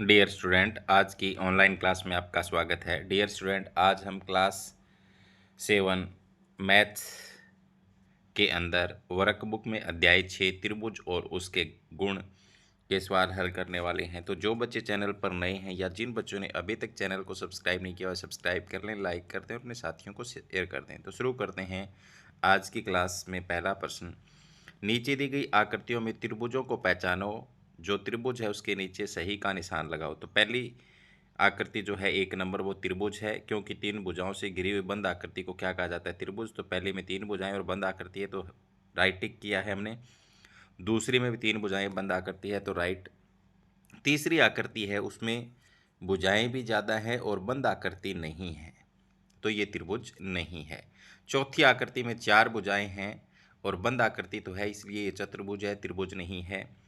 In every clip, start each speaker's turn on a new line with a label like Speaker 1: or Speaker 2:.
Speaker 1: Dear student, आज की online class में आपका स्वागत है। डियर स्टूडेंट, आज हम क्लास 7 मैथ्स के अंदर वर्कबुक में अध्याय 6 त्रिभुज और उसके गुण के सवाल हल करने वाले हैं। तो जो बच्चे चैनल पर नए हैं या जिन बच्चों ने अभी तक चैनल को सब्सक्राइब नहीं किया है, सब्सक्राइब कर लें, लाइक कर दें और अपने साथियों को शेयर कर दें। तो शुरू करते हैं आज की क्लास में। पहला प्रश्न, नीचे दी गई आकृतियों में त्रिभुजों को पहचानो। जो त्रिभुज है उसके नीचे सही का निशान लगाओ। तो पहली आकृति जो है 1 नंबर वो त्रिभुज है, क्योंकि 3 भुजाओं से घिरी हुई बंद आकृति को क्या कहा जाता है? त्रिभुज। तो पहले में 3 भुजाएं और बंद आकृति है तो राइट टिक किया है हमने। दूसरी में भी 3 भुजाएं बंद आकृति है तो राइट। तीसरी आकृति है उसमें भुजाएं भी ज़्यादा है और बंद आकृति नहीं है, तो ये त्रिभुज नहीं है। चौथी आकृति में 4 भुजाएं हैं और बंद आकृति तो है, इसलिए ये चतुर्भुज है, त्रिभुज नहीं है।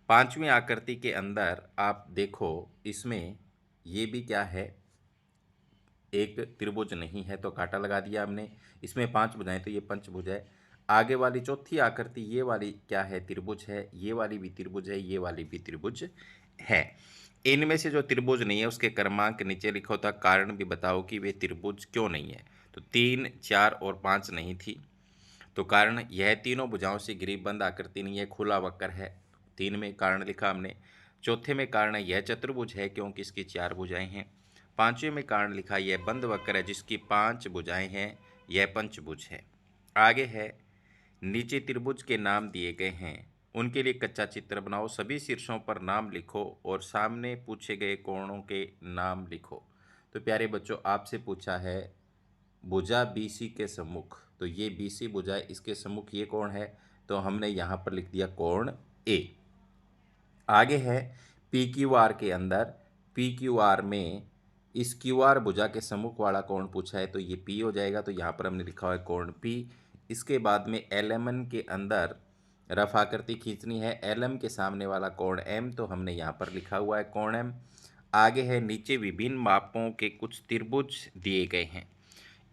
Speaker 1: पांचवी आकृति के अंदर आप देखो, इसमें ये भी क्या है? एक त्रिभुज नहीं है, तो कांटा लगा दिया हमने। इसमें 5 भुजाएं तो ये पंचभुज है। आगे वाली चौथी आकृति ये वाली क्या है? त्रिभुज है। ये वाली भी त्रिभुज है, ये वाली भी त्रिभुज है। इनमें से जो त्रिभुज नहीं है उसके क्रमांक नीचे लिखा होता, कारण भी बताओ कि वे त्रिभुज क्यों नहीं है। तो 3, 4 और 5 नहीं थी, तो कारण यह तीनों भुजाओं से घिरी बंद आकृति नहीं है, खुला वक्र है। 3 में कारण लिखा हमने। चौथे में कारण यह चतुर्भुज है क्योंकि इसकी 4 भुजाएं हैं। पांचवें में कारण लिखा यह बंद वक्र है जिसकी 5 भुजाएं हैं, यह पंचभुज है। आगे है, नीचे त्रिभुज के नाम दिए गए हैं, उनके लिए कच्चा चित्र बनाओ। सभी शीर्षों पर नाम लिखो और सामने पूछे गए कोणों के नाम लिखो। तो प्यारे बच्चों, आपसे पूछा है भुजा BC के सम्मुख, तो ये BC भुजा है, इसके सम्मुख ये कोण है, तो हमने यहाँ पर लिख दिया कोण A। आगे है PQR के अंदर, PQR में इस QR भुजा के सम्मुख वाला कोण पूछा है तो ये P हो जाएगा, तो यहाँ पर हमने लिखा हुआ है कोण P। इसके बाद में LMN के अंदर रफ आकृति खींचनी है, LM के सामने वाला कोण M, तो हमने यहाँ पर लिखा हुआ है कोण M। आगे है, नीचे विभिन्न मापों के कुछ त्रिभुज दिए गए हैं,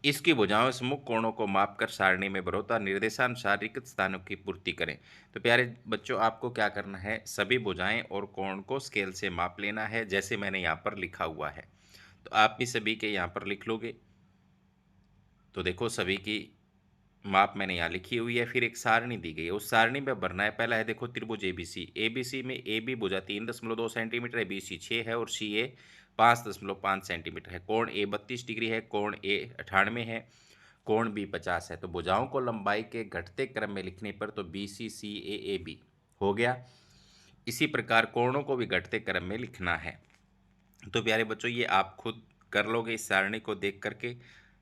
Speaker 1: इसकी भुजाओं से मुख्य कोणों को मापकर सारणी में भरोता निर्देशानुसार रिक्त स्थानों की पूर्ति करें। तो प्यारे बच्चों, आपको क्या करना है? सभी भुजाएं और कोण को स्केल से माप लेना है, जैसे मैंने यहाँ पर लिखा हुआ है। तो आप भी सभी के यहाँ पर लिख लोगे। तो देखो, सभी की माप मैंने यहाँ लिखी हुई है। फिर एक सारणी दी गई है, उस सारणी में भरना है। पहला है देखो त्रिभुज ABC। ABC में AB भुजा 3.2 सेंटीमीटर है, BC 6 है और CA 5.5 सेंटीमीटर है। कोण A 32 डिग्री है, कोण A 98 है, कोण B 50 है। तो भुजाओं को लंबाई के घटते क्रम में लिखने पर तो BC CA AB हो गया। इसी प्रकार कोणों को भी घटते क्रम में लिखना है। तो प्यारे बच्चों, ये आप खुद कर लोगे इस सारणी को देख करके,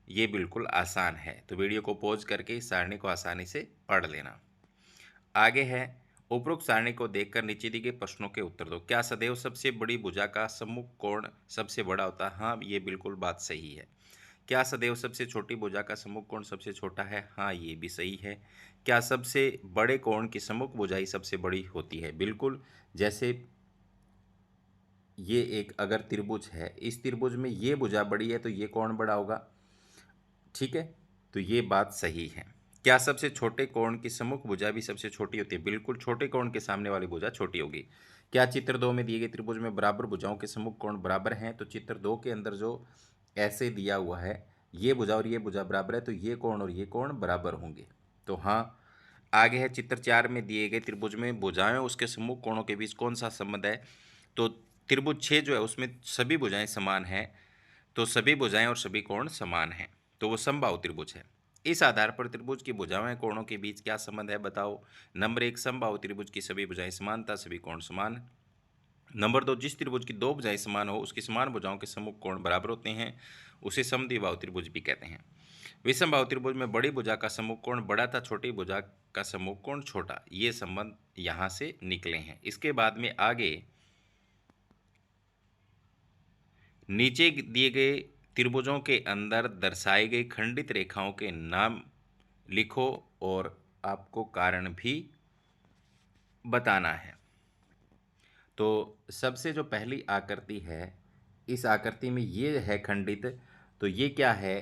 Speaker 1: ये बिल्कुल आसान है। तो वीडियो को पॉज करके इस सारणी को आसानी से पढ़ लेना। आगे है, उपरोक्त सारणी को देखकर नीचे दिए गए प्रश्नों के उत्तर दो। क्या सदैव सबसे बड़ी भुजा का सम्मुख कोण सबसे बड़ा होता है? हाँ, ये बिल्कुल बात सही है। क्या सदैव सबसे छोटी भुजा का सम्मुख कोण सबसे छोटा है? हाँ, ये भी सही है। क्या सबसे बड़े कोण की सम्मुख भुजा ही सबसे बड़ी होती है? बिल्कुल। जैसे ये एक अगर त्रिभुज है, इस त्रिभुज में ये भुजा बड़ी है तो ये कोण बड़ा होगा, ठीक है, तो ये बात सही है। क्या सबसे छोटे कोण की सम्मुख भुजा भी सबसे छोटी होती है? बिल्कुल, छोटे कोण के सामने वाली भुजा छोटी होगी। क्या चित्र 2 में दिए गए त्रिभुज में बराबर भुजाओं के सम्मुख कोण बराबर हैं? तो चित्र 2 के अंदर जो ऐसे दिया हुआ है, ये भुजा और ये भुजा बराबर है, तो ये कोण और ये कोण बराबर होंगे, तो हाँ। आगे है, चित्र 4 में दिए गए त्रिभुज में भुजाएं उसके सम्मुख कोणों के बीच कौन सा संबंध है? तो त्रिभुज 6 जो है उसमें सभी भुजाएं समान हैं, तो सभी भुजाएं और सभी कोण समान हैं, तो वो समबाहु त्रिभुज है। इस आधार पर त्रिभुज की भुजाएं कोणों के बीच क्या संबंध है बताओ? नंबर 1, समबाहु त्रिभुज की सभी भुजाएं समानता, सभी कोण समान। नंबर 2, जिस त्रिभुज की 2 भुजाएं समान हो उसकी समान भुजाओं के सम्मुख कोण बराबर होते हैं, उसे समद्विबाहु त्रिभुज भी कहते हैं। विषमबाहु त्रिभुज में बड़ी भुजा का सम्मुख कोण बड़ा था, छोटी भुजा का सम्मुख कोण छोटा। ये संबंध यहाँ से निकले हैं। इसके बाद में आगे नीचे दिए गए त्रिभुजों के अंदर दर्शाई गई खंडित रेखाओं के नाम लिखो और आपको कारण भी बताना है। तो सबसे जो पहली आकृति है, इस आकृति में ये है खंडित, तो ये क्या है?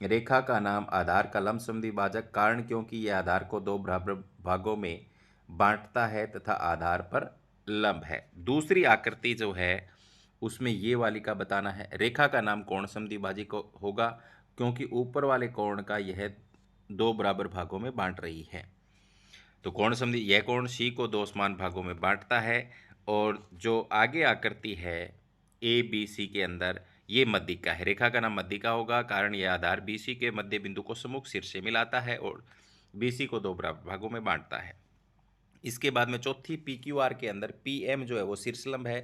Speaker 1: रेखा का नाम आधार का लंब समद्विभाजक। कारण क्योंकि यह आधार को 2 बराबर भागों में बांटता है तथा आधार पर लंब है। दूसरी आकृति जो है उसमें ये वाली का बताना है। रेखा का नाम कोण समद्विभाजक को होगा क्योंकि ऊपर वाले कोण का यह दो बराबर भागों में बांट रही है। तो कोण समद्वि यह कोण सी को दो समान भागों में बांटता है। और जो आगे आकृति है ए बी सी के अंदर ये मध्यिका है। रेखा का नाम मध्यिका होगा कारण यह आधार बी सी के मध्य बिंदु को सम्मुख शीर्ष से मिलाता है और बी सी को दो बराबर भागों में बांटता है। इसके बाद में चौथी पी क्यू आर के अंदर पी एम जो है वो शीर्षलंब है।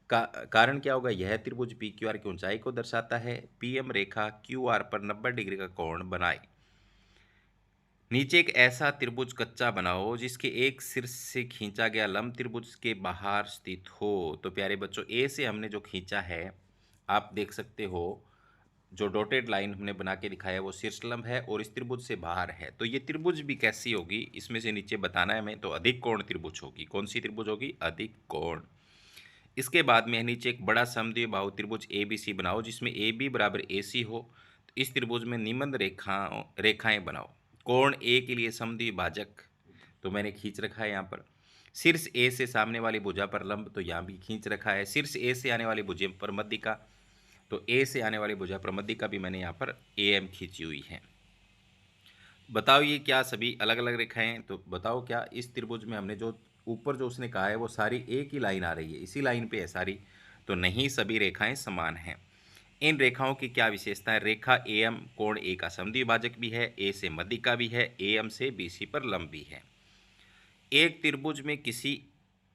Speaker 1: कारण क्या होगा, यह त्रिभुज पी क्यू आर की ऊंचाई को दर्शाता है। पी एम रेखा क्यू आर पर 90 डिग्री का कोण बनाए। नीचे एक ऐसा त्रिभुज कच्चा बनाओ जिसके एक शीर्ष से खींचा गया लंब त्रिभुज के बाहर स्थित हो। तो प्यारे बच्चों, ए से हमने जो खींचा है आप देख सकते हो, जो डॉटेड लाइन हमने बना के दिखाया वो शीर्षलंब है और इस त्रिभुज से बाहर है। तो ये त्रिभुज भी कैसी होगी इसमें से नीचे बताना है हमें। तो अधिक कोण त्रिभुज होगी। कौन सी त्रिभुज होगी? अधिक कोण। इसके बाद में नीचे एक बड़ा समद्विबाहु त्रिभुज ए बी सी बनाओ जिसमें ए बी बराबर ए सी हो। तो इस त्रिभुज में निम्न रेखाएं बनाओ। कोण ए के लिए समद्विभाजक तो मैंने खींच रखा है यहाँ पर। शीर्ष ए से सामने वाली भुजा पर लंब तो यहाँ भी खींच रखा है। शीर्ष ए से आने वाली भुजा पर मध्यिका, तो ए से आने वाली भुजा पर मध्यिका भी मैंने यहाँ पर ए एम खींची हुई है। बताओ ये क्या सभी अलग अलग रेखाएं हैं? तो बताओ क्या इस त्रिभुज में हमने जो ऊपर जो उसने कहा है वो सारी एक ही लाइन आ रही है, इसी लाइन पे है सारी? तो नहीं, सभी रेखाएं समान हैं। इन रेखाओं की क्या विशेषता है? रेखा ए एम कोण ए का समद्विभाजक भी है, ए से मध्यिका भी है, ए एम से बी सी पर लंब भी है। एक त्रिभुज में किसी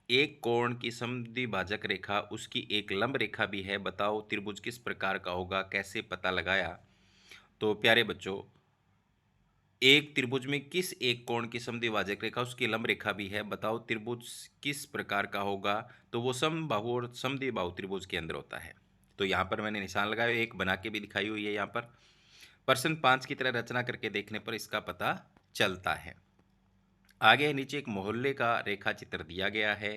Speaker 1: एक कोण की समद्विभाजक रेखा उसकी एक लंब रेखा भी है। बताओ त्रिभुज किस प्रकार का होगा, कैसे पता लगाया? तो प्यारे बच्चों, एक त्रिभुज में किस एक कोण की समद्विभाजक रेखा उसकी लंब रेखा भी है। बताओ त्रिभुज किस प्रकार का होगा? तो वो समबाहु और समद्विबाहु त्रिभुज के अंदर होता है। तो यहाँ पर मैंने निशान लगाया, एक बना के भी दिखाई हुई है यहाँ पर। प्रश्न 5 की तरह रचना करके देखने पर इसका पता चलता है। आगे नीचे एक मोहल्ले का रेखा चित्र दिया गया है।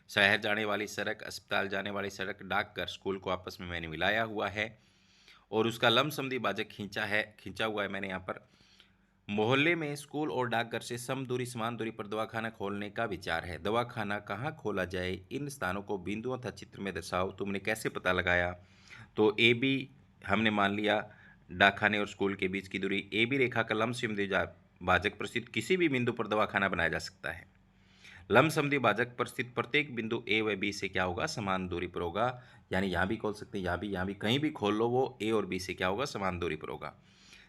Speaker 1: शहर जाने वाली सड़क, अस्पताल जाने वाली सड़क, डाकघर, स्कूल को आपस में मैंने मिलाया हुआ है और उसका लंब समद्विभाजक खींचा हुआ है मैंने यहाँ पर। मोहल्ले में स्कूल और डाकघर से समान दूरी पर दवाखाना खोलने का विचार है। दवाखाना कहाँ खोला जाए? इन स्थानों को बिंदुओं तथा चित्र में दर्शाओ। तुमने कैसे पता लगाया? तो ए बी हमने मान लिया डाकखाने और स्कूल के बीच की दूरी। ए बी रेखा का लंब समद्विभाजक पर स्थित किसी भी बिंदु पर दवाखाना बनाया जा सकता है। लंब समद्विभाजक पर स्थित प्रत्येक बिंदु ए व बी से क्या होगा? समान दूरी पर होगा। यानी यहाँ भी खोल सकते हैं, यहाँ भी कहीं भी खोल लो, वो ए और बी से क्या होगा? समान दूरी पर होगा।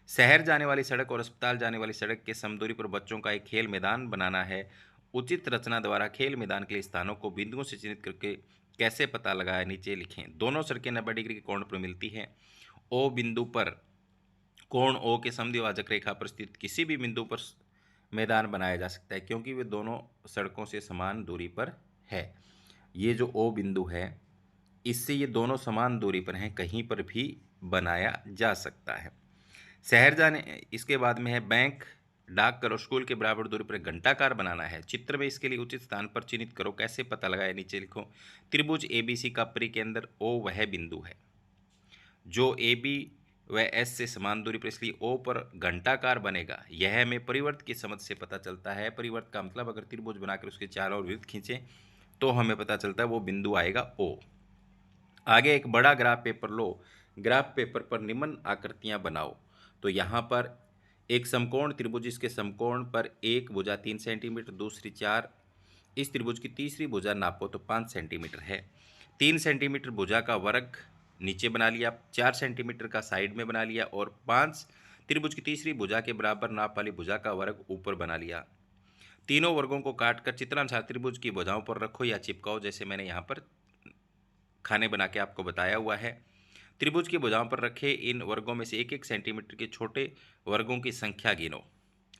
Speaker 1: शहर जाने वाली सड़क और अस्पताल जाने वाली सड़क के समदूरी पर बच्चों का एक खेल मैदान बनाना है। उचित रचना द्वारा खेल मैदान के लिए स्थानों को बिंदुओं से चिन्हित करके कैसे पता लगाया? नीचे लिखें। दोनों सड़कें 90 डिग्री के कोण पर मिलती हैं। ओ बिंदु पर कोण ओ के समद्विभाजक रेखा पर स्थित किसी भी बिंदु पर मैदान बनाया जा सकता है क्योंकि वे दोनों सड़कों से समान दूरी पर है। ये जो ओ बिंदु है इससे ये दोनों समान दूरी पर हैं, कहीं पर भी बनाया जा सकता है। शहर जाने, इसके बाद में है बैंक, डाकघर और स्कूल के बराबर दूरी पर घंटाकार बनाना है। चित्र में इसके लिए उचित स्थान पर चिन्हित करो। कैसे पता लगाया? नीचे लिखो। त्रिभुज एबीसी का परिकेंद्र ओ वह बिंदु है जो ए बी व एस से समान दूरी पर, इसलिए ओ पर घंटाकार बनेगा। यह हमें परिवर्त की समझ से पता चलता है। परिवर्त का मतलब अगर त्रिभुज बनाकर उसके चारों ओर वृत्त खींचे तो हमें पता चलता है वो बिंदु आएगा ओ। आगे एक बड़ा ग्राफ पेपर लो। ग्राफ पेपर पर निम्न आकृतियां बनाओ। तो यहाँ पर एक समकोण त्रिभुज, इसके समकोण पर एक भुजा 3 सेंटीमीटर, दूसरी 4। इस त्रिभुज की तीसरी भुजा नापो तो 5 सेंटीमीटर है। 3 सेंटीमीटर भुजा का वर्ग नीचे बना लिया, 4 सेंटीमीटर का साइड में बना लिया और 5 त्रिभुज की तीसरी भुजा के बराबर नाप वाली भुजा का वर्ग ऊपर बना लिया। तीनों वर्गों को काटकर चित्रानुसार त्रिभुज की भुजाओं पर रखो या चिपकाओ, जैसे मैंने यहाँ पर खाने बना के आपको बताया हुआ है। त्रिभुज की भुजाओं पर रखे इन वर्गों में से 1-1 सेंटीमीटर के छोटे वर्गों की संख्या गिनो।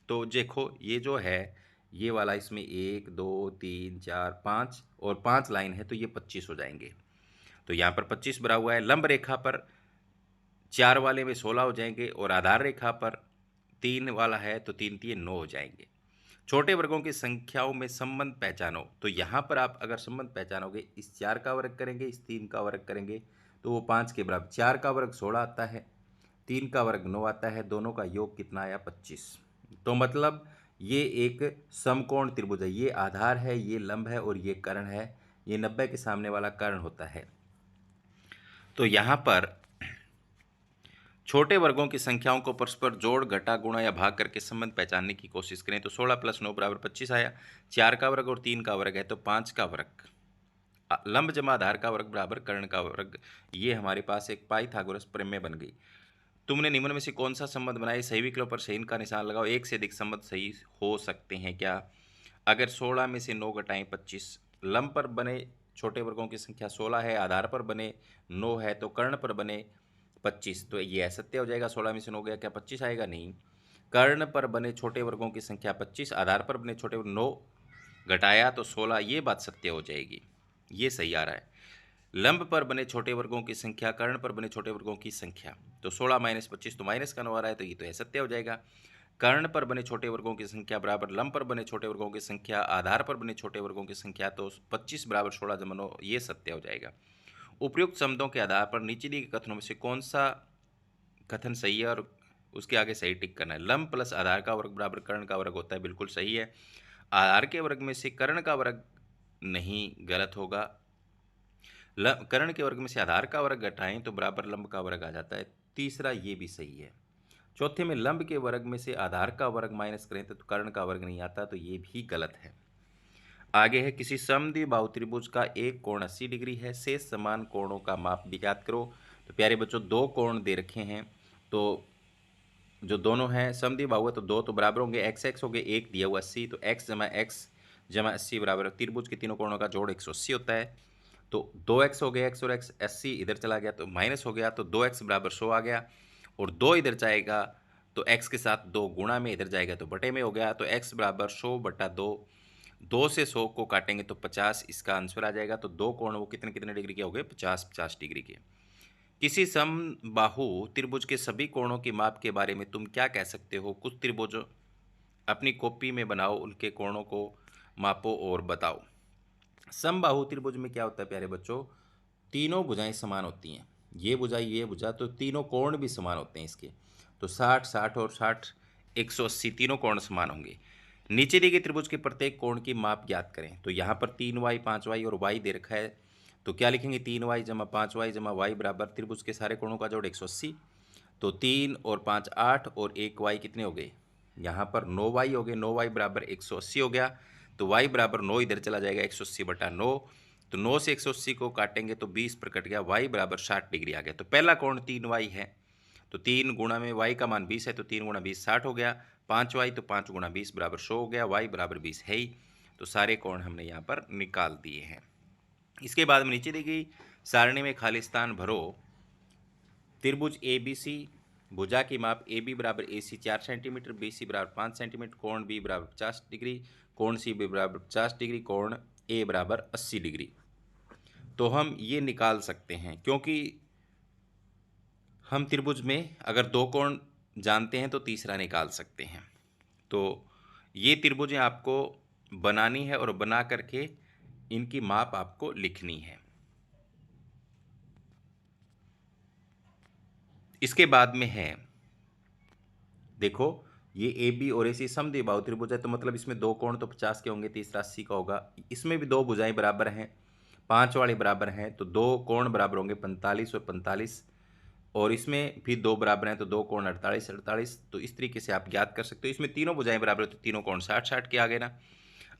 Speaker 1: तो देखो ये जो है ये वाला, इसमें 1 2 3 4 5 और 5 लाइन है तो ये 25 हो जाएंगे। तो यहाँ पर 25 बना हुआ है। लंब रेखा पर 4 वाले में 16 हो जाएंगे और आधार रेखा पर 3 वाला है तो 3 3 9 हो जाएंगे। छोटे वर्गों की संख्याओं में संबंध पहचानो। तो यहाँ पर आप अगर संबंध पहचानोगे, इस 4 का वर्ग करेंगे, इस 3 का वर्ग करेंगे तो वो 5 के बराबर। 4 का वर्ग 16 आता है, 3 का वर्ग 9 आता है, दोनों का योग कितना आया? 25। तो मतलब ये एक समकोण त्रिभुज है। ये आधार है, ये लंब है और ये कर्ण है। ये 90 के सामने वाला कर्ण होता है। तो यहाँ पर छोटे वर्गों की संख्याओं को परस्पर जोड़, घटा, गुणा या भाग करके संबंध पहचानने की कोशिश करें। तो 16 + 9 = 25 आया। 4 का वर्ग और 3 का वर्ग है तो 5 का वर्ग। लंब जमा आधार का वर्ग बराबर कर्ण का वर्ग। ये हमारे पास एक पाइथागोरस प्रमेय बन गई। तुमने निम्न में से कौन सा संबंध बनाया? सही विकल्प पर सही का निशान लगाओ। एक से अधिक संबंध सही हो सकते हैं क्या? अगर 16 में से 9 घटाएं 25, लंब पर बने छोटे वर्गों की संख्या 16 है, आधार पर बने 9 है, तो कर्ण पर बने 25, तो ये असत्य हो जाएगा। 16 में से 9 गया, क्या 25 आएगा? नहीं। कर्ण पर बने छोटे वर्गों की संख्या 25, आधार पर बने छोटे 9 घटाया तो 16, ये बात सत्य हो जाएगी, ये सही आ रहा है। लंब पर बने छोटे वर्गों की संख्या, कर्ण पर बने छोटे वर्गों की संख्या, तो 16 - 25 तो माइनस का 9 आ रहा है, तो ये तो असत्य हो जाएगा। कर्ण पर बने छोटे वर्गों की संख्या बराबर लंब पर बने छोटे वर्गों की संख्या, आधार पर बने छोटे वर्गों की संख्या, तो 25 = 16 + 9, ये सत्य हो जाएगा। उपयुक्त शब्दों के आधार पर नीचे दिए गए कथनों में से कौन सा कथन सही है और उसके आगे सही टिक करना है। लंब प्लस आधार का वर्ग बराबर कर्ण का वर्ग होता है, बिल्कुल सही है। आधार के वर्ग में से कर्ण का वर्ग नहीं, गलत होगा। कर्ण के वर्ग में से आधार का वर्ग घटाएं तो बराबर लंब का वर्ग आ जाता है, तीसरा ये भी सही है। चौथे में लंब के वर्ग में से आधार का वर्ग माइनस करें तो कर्ण का वर्ग नहीं आता, तो ये भी गलत है। आगे है, किसी समद्विबाहु त्रिभुज का एक कोण 80 डिग्री है, शेष समान कोणों का माप ज्ञात करो। तो प्यारे बच्चों, दो कोण दे रखे हैं, तो जो दोनों हैं समद्विबाहु है तो दो तो बराबर होंगे, x हो गए, एक दिया हुआ 80, तो x = 80 बराबर त्रिभुज के तीनों कोणों का जोड़ 180 होता है। तो 2x हो गया, x और x, 80 इधर चला गया तो माइनस हो गया, तो 2x = 100 आ गया, और 2 इधर जाएगा तो x के साथ 2 गुणा में इधर जाएगा तो बटे में हो गया, तो x = 100/2। 2 से 100 को काटेंगे तो 50 इसका आंसर आ जाएगा। तो दो कोण वो कितने कितने डिग्री के हो गए? 50-50 डिग्री के। किसी समबाहु त्रिभुज के सभी कोणों की माप के बारे में तुम क्या कह सकते हो? कुछ त्रिभुज अपनी कॉपी में बनाओ, उनके कोणों को मापो और बताओ। समबाहु त्रिभुज में क्या होता है प्यारे बच्चों? तीनों भुजाएं समान होती हैं, ये भुजा ये भुजा, तो तीनों कोण भी समान होते हैं इसके। तो 60 और 60 180 तीनों कोण समान होंगे। नीचे दिए गए त्रिभुज के प्रत्येक कोण की माप ज्ञात करें। तो यहाँ पर 3y 5y और y दे रखा है, तो क्या लिखेंगे? 3y = 5y = y बराबर त्रिभुज के सारे कोणों का जोड़ 180। तो 3 और 5 8 और 1y कितने हो गए? यहाँ पर 9y हो गए, 9y = 180 हो गया, तो y = 9 इधर चला जाएगा, 180/9, तो 9 से 180 को काटेंगे तो 20 पर कट गया, y = 60 डिग्री आ गया। तो पहला कोण 3y है, तो 3 गुणा में y का मान 20 है, तो 3 × 20 60 हो गया। 5y, तो 5 × 20 = 100 हो गया, y = 20 है ही, तो सारे कोण हमने यहाँ पर निकाल दिए हैं। इसके बाद में नीचे दी गई सारणी में खाली स्थान भरो। त्रिभुज ABC, भुजा की माप AB = AC 4 centimetre, BC = 5 centimetre, कोण B = 50 डिग्री, कोण C भी = 50 डिग्री, कोण A = 80 डिग्री। तो हम ये निकाल सकते हैं, क्योंकि हम त्रिभुज में अगर दो कोण जानते हैं तो तीसरा निकाल सकते हैं। तो ये त्रिभुजें आपको बनानी है और बना करके इनकी माप आपको लिखनी है। इसके बाद में है, देखो ये AB और AC समद्विबाहु त्रिभुज है, तो मतलब इसमें दो कोण तो 50 के होंगे, तीसरा 80 का होगा। इसमें भी दो भुजाएं बराबर हैं, 5 वाले बराबर हैं, तो दो कोण बराबर होंगे 45 और 45, और इसमें भी दो बराबर हैं, तो दो कोण 48-48। तो इस तरीके से आप ज्ञात कर सकते हो। इसमें तीनों भुजाएं बराबर है, तो तीनों कोण 60-60 के आगे ना।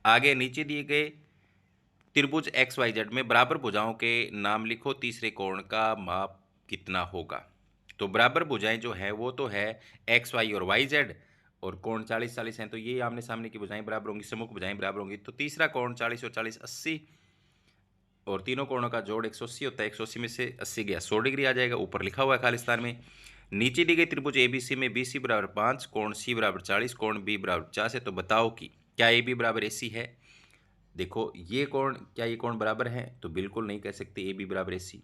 Speaker 1: आगे नीचे दिए गए त्रिभुज XYZ में बराबर भुजाओं के नाम लिखो, तीसरे कोण का माप कितना होगा? तो बराबर भुजाएं जो है वो तो है XY और YZ, और कोण 40-40 हैं, तो ये आमने सामने की भुजाएं बराबर होंगी, सम्मुख भुजाएं बराबर होंगी। तो तीसरा कोण 40 और 40 80, और तीनों कोणों का जोड़ 180 होता है। 180 में से 80 गया, 100 डिग्री आ जाएगा, ऊपर लिखा हुआ है खालिस्तान में। नीचे दी गई त्रिभुज ABC में BC = 5, कोण C = 40, कोण B = 50 है, तो बताओ कि क्या AB = AC है? देखो ये कोण, क्या ये कोण बराबर हैं? तो बिल्कुल नहीं कह सकते AB = AC।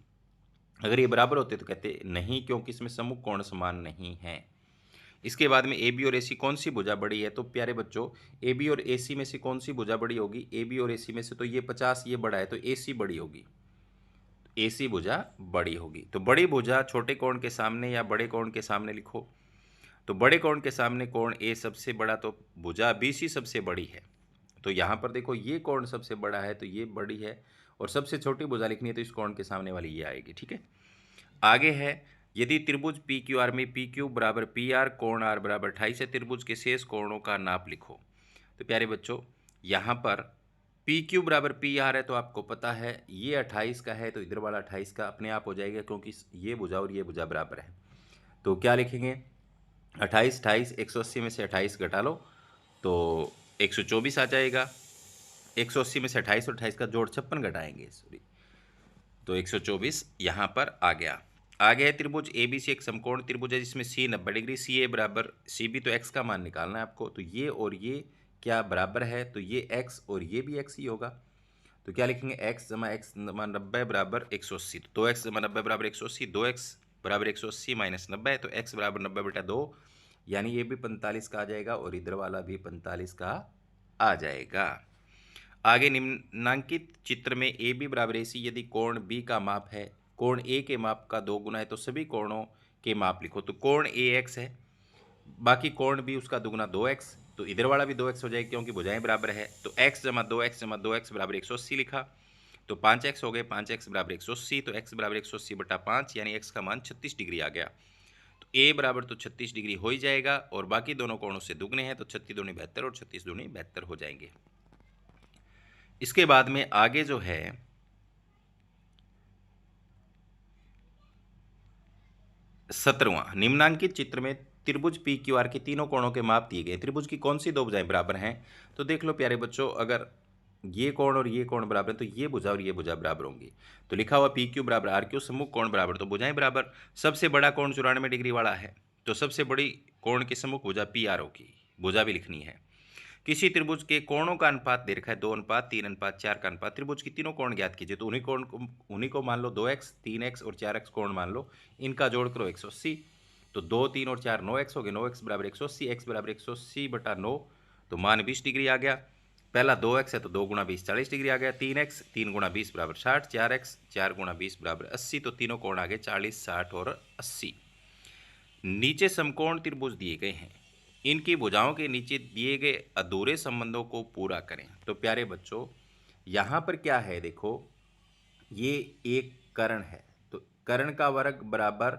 Speaker 1: अगर ये बराबर होते तो कहते नहीं, क्योंकि इसमें सम्मुख कोण समान नहीं है। इसके बाद में AB और AC कौन सी भुजा बड़ी है? तो प्यारे बच्चों, AB और AC में से कौन सी भुजा बड़ी होगी? AB और AC में से तो ये 50 ये बड़ा है, तो AC बड़ी होगी, AC भुजा बड़ी होगी। तो बड़ी भुजा छोटे कोण के सामने या बड़े कोण के सामने लिखो। तो बड़े कोण के सामने कोण A सबसे बड़ा, तो भुजा BC सबसे बड़ी है, तो यहाँ पर देखो ये कोण सबसे बड़ा है तो ये बड़ी है, और सबसे छोटी भुजा लिखनी है तो इस कोण के सामने वाली ये आएगी। ठीक है, आगे है, यदि त्रिभुज पी क्यू आर में पी क्यू बराबर पी आर, कोण आर बराबर 28 है, त्रिभुज के शेष कोणों का नाप लिखो। तो प्यारे बच्चों, यहाँ पर पी क्यू बराबर पी आर है तो आपको पता है ये 28 का है, तो इधर वाला 28 का अपने आप हो जाएगा, क्योंकि ये भुजा और ये भुजा बराबर है। तो क्या लिखेंगे, 28 28 180 में से 28 घटा लो तो 124 आ जाएगा। 180 में से 28 और 28 का जोड़ 56 घटाएंगे, सॉरी, तो 124 यहाँ पर आ गया। आगे है त्रिभुज ए बी सी, एक समकोण त्रिभुज है जिसमें सी 90 डिग्री, सी ए बराबर सी बी, तो एक्स का मान निकालना है आपको। तो ये और ये क्या बराबर है, तो ये एक्स और ये भी एक्स ही होगा। तो क्या लिखेंगे, एक्स जमा एक्स जमा 90 बराबर 180, तो 2x जमा 90 बराबर 180, 2x बराबर 180 माइनस 90, तो x बराबर 90/2, यानी ये भी 45 का आ जाएगा और इधर वाला भी 45 का आ जाएगा। आगे निम्नांकित चित्र में ए बी बराबर ए सी, यदि कोण बी का माप है कोण ए के माप का 2 गुना है तो सभी कोणों के माप लिखो। तो कोण ए एक्स है, बाकी कोण भी उसका दुगुना 2x, तो इधर वाला भी 2x हो जाएगा क्योंकि भुजाएं बराबर है। तो x जमा 2x जमा 2x बराबर 180 लिखा, तो 5x हो गए, 5x बराबर 180, तो x बराबर 180/5, यानी x का मान 36 डिग्री आ गया। तो a बराबर तो 36 डिग्री हो ही जाएगा, और बाकी दोनों कोणों से दुगने हैं तो 36 दूनी 72 और 36 दूनी 72 हो जाएंगे। इसके बाद में आगे जो है 17वां, निम्नांकित चित्र में त्रिभुज पी क्यू आर के तीनों कोणों के माप दिए गए, त्रिभुज की कौन सी दो भुजाएं बराबर हैं। तो देख लो प्यारे बच्चों, अगर ये कोण और ये कोण बराबर है तो ये भुजा और ये भुजा बराबर होंगी। तो लिखा हुआ पी क्यू बराबर आर क्यू, सम्मुख कोण बराबर, तो भुजाएं बराबर। सबसे बड़ा कोण 94 डिग्री वाला है, तो सबसे बड़ी कोण के सम्मुख भुजा पी आर होगी, भुजा भी लिखनी है। किसी त्रिभुज के कोणों का अनुपात दे रखा है 2:3:4 का अनुपात, त्रिभुज की तीनों कोण ज्ञात कीजिए। तो उन्हीं को मान लो 2x 3x और 4x कोण मान लो, इनका जोड़ करो 180, तो 2 3 और 4 9x हो गए, 9x बराबर 180, x बराबर 180/9, तो मान 20 डिग्री आ गया। पहला 2x है तो 2 गुणा 20 40 डिग्री आ गया, 3x 3 गुणा 20 बराबर 60, 4x 4 गुणा 20 बराबर 80, तो तीनों कोण आ गए 40 60 और 80। नीचे समकोण त्रिभुज दिए गए हैं, इनकी भुजाओं के नीचे दिए गए अधूरे संबंधों को पूरा करें। तो प्यारे बच्चों, यहाँ पर क्या है, देखो ये एक कर्ण है, तो कर्ण का वर्ग बराबर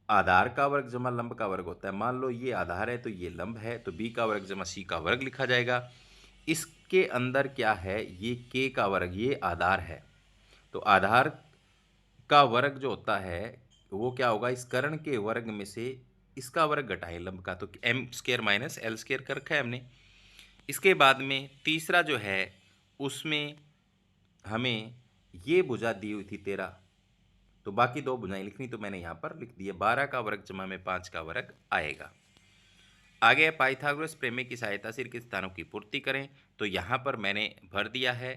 Speaker 1: आधार का वर्ग जमा लंब का वर्ग होता है। मान लो ये आधार है तो ये लंब है, तो b का वर्ग जमा c का वर्ग लिखा जाएगा। इसके अंदर क्या है, ये k का वर्ग, ये आधार है, तो आधार का वर्ग जो होता है वो क्या होगा, इस कर्ण के वर्ग में से इसका वर्ग घटाएं लंब का, तो m² माइनस l² कर रखा है हमने। इसके बाद में तीसरा जो है उसमें हमें ये भुजा दी हुई थी 13, तो बाकी दो भुजाएं लिखनी, तो मैंने यहाँ पर लिख दिया 12 का वर्ग जमा में 5 का वर्ग आएगा। आगे पाइथागोरस प्रमेय की सहायता से रिक्त स्थानों की पूर्ति करें। तो यहाँ पर मैंने भर दिया है,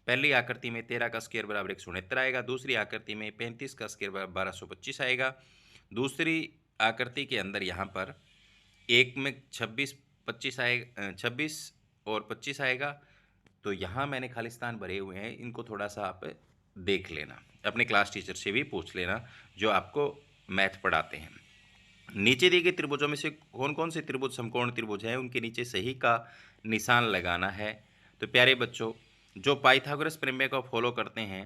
Speaker 1: पहली आकृति में 13 का स्क्वायर बराबर 169 आएगा, दूसरी आकृति में 35 का स्क्वायर बराबर 1225 आएगा, दूसरी आकृति के अंदर यहाँ पर एक में 26 25 आएगा, 26 और 25 आएगा। तो यहाँ मैंने खाली स्थान भरे हुए हैं, इनको थोड़ा सा आप देख लेना, अपने क्लास टीचर से भी पूछ लेना जो आपको मैथ पढ़ाते हैं। नीचे दिए गए त्रिभुजों में से कौन कौन से त्रिभुज समकोण त्रिभुज हैं, उनके नीचे सही का निशान लगाना है। तो प्यारे बच्चों, जो पाइथागोरस प्रमेय को फॉलो करते हैं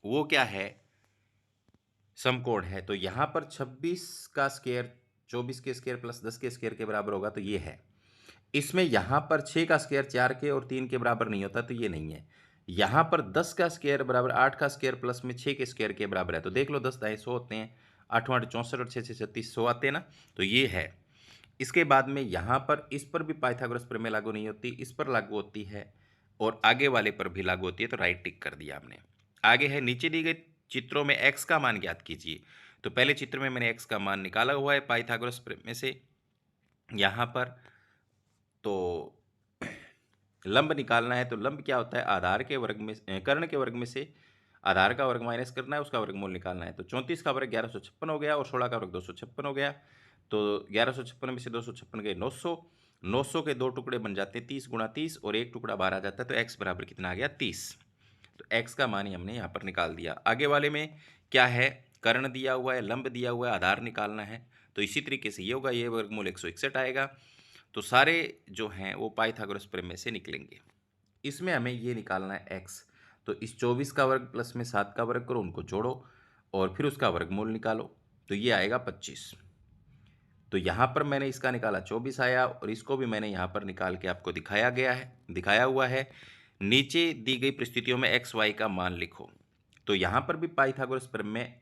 Speaker 1: वो क्या है, समकोण है। तो यहाँ पर 26 का स्क्वायर 24 के स्क्वायर प्लस 10 के स्क्वायर के बराबर होगा, तो ये है। इसमें यहाँ पर 6 का स्क्वायर 4 के और 3 के बराबर नहीं होता, तो ये नहीं है। यहाँ पर 10 का स्क्वायर बराबर 8 का स्क्वायर प्लस में 6 के स्क्वायर के बराबर है, तो देख लो 10 दाएं 100 होते हैं, 8 8 64 और 6 6 36 100 आते हैं ना, तो ये है। इसके बाद में यहाँ पर इस पर भी पाइथागोरस प्रमेय लागू नहीं होती, इस पर लागू होती है और आगे वाले पर भी लागू होती है, तो राइट टिक कर दिया हमने। आगे है, नीचे दिए गए चित्रों में x का मान ज्ञात कीजिए। तो पहले चित्र में मैंने x का मान निकाला हुआ है पाइथागोरस प्रमेय से। यहाँ पर तो लंब निकालना है, तो लंब क्या होता है, आधार के वर्ग में कर्ण के वर्ग में से आधार का वर्ग माइनस करना है, उसका वर्गमूल निकालना है। तो 34 का वर्ग 1156 हो गया और 16 का वर्ग 256 हो गया। तो 1156 में से 256 गए 900, 900 के दो टुकड़े बन जाते हैं 30 गुणा 30 और एक टुकड़ा बाहर आ जाता है, तो x बराबर कितना आ गया 30। तो x का मान ही हमने यहाँ पर निकाल दिया। आगे वाले में क्या है, कर्ण दिया हुआ है, लंब दिया हुआ है, आधार निकालना है, तो इसी तरीके से ये होगा, ये वर्गमूल 161 आएगा। तो सारे जो हैं वो पाइथागोरस प्रमेय से निकलेंगे। इसमें हमें ये निकालना है x, तो इस 24 का वर्ग प्लस में 7 का वर्ग करो, उनको जोड़ो और फिर उसका वर्गमूल निकालो, तो ये आएगा 25। तो यहाँ पर मैंने इसका निकाला 24 आया और इसको भी मैंने यहाँ पर निकाल के आपको दिखाया हुआ है। नीचे दी गई परिस्थितियों में एक्स वाई का मान लिखो। तो यहाँ पर भी पाइथागोरस प्रमेय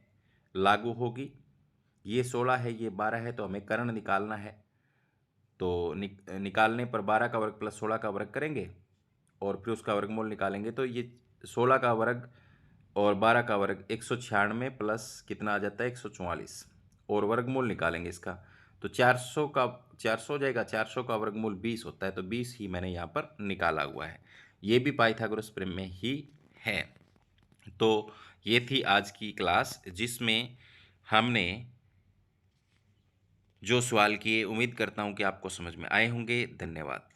Speaker 1: लागू होगी। ये 16 है, ये 12 है, तो हमें कर्ण निकालना है। तो निकालने पर 12 का वर्ग प्लस 16 का वर्ग करेंगे और फिर उसका वर्गमूल निकालेंगे, तो ये 16 का वर्ग और 12 का वर्ग 196 प्लस कितना आ जाता है 144, और वर्गमूल निकालेंगे इसका, तो 400 हो जाएगा। 400 का वर्गमूल 20 होता है, तो 20 ही मैंने यहाँ पर निकाला हुआ है। ये भी पाइथागोरस प्रमेय ही है। तो ये थी आज की क्लास, जिसमें हमने जो सवाल किए, उम्मीद करता हूँ कि आपको समझ में आए होंगे। धन्यवाद।